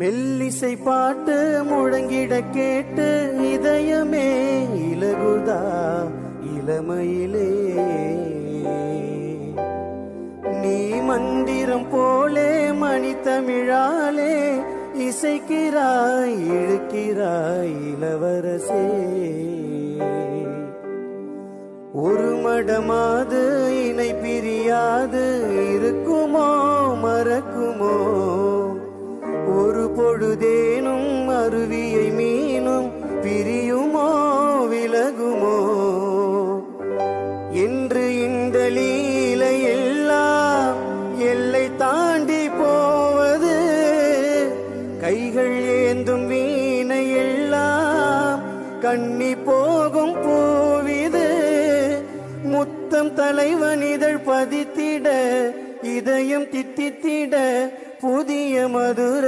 மெல்லிசை பாட்டு முழங்கிட கேட்டு இதயமே இலகுதா இளமையிலே. நீ மந்திரம் போலே மணித்தமிழாலே இசைக்கிறாய் இழுக்கிறாய் இளவரசே. ஒரு மடமாது இணை பிரியாது இருக்குமோ மறக்குமோ? ஒரு பொழுதேனும் அருவியை மீனும் பிரியுமோ விலகுமோ? என்று இந்த லீலை எல்லாம் எல்லை தாண்டி போவது, கைகள் ஏந்தும் வீணை எல்லாம் கண்ணி போகும் பூவிது. முத்தம் தலைவன் இதழ் பதித்திட இதயம் தித்தித்திட புதிய மதுர